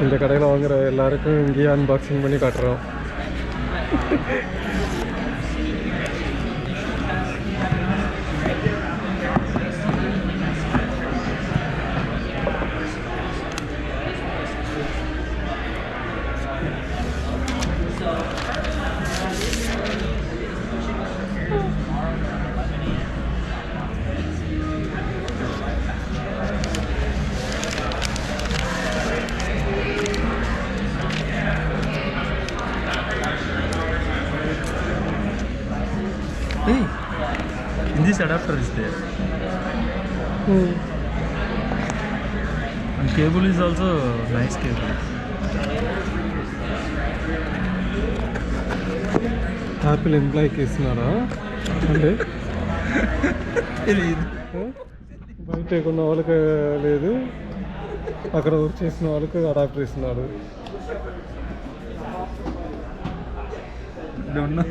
இந்த கடையில் வாங்குகிற எல்லாருக்கும் இங்கேயே அன்பாக்சிங் பண்ணி காட்டுறோம். Hey, this adapter is there. And cable is also nice cable. Apple ఎంప్లాయీకి ఇస్తున్నారా అంటే బయట కొన్న వాళ్ళకి లేదు, అక్కడ వర్క్ చేసిన వాళ్ళకి అడాప్టర్ ఇస్తున్నాడు. Don't know.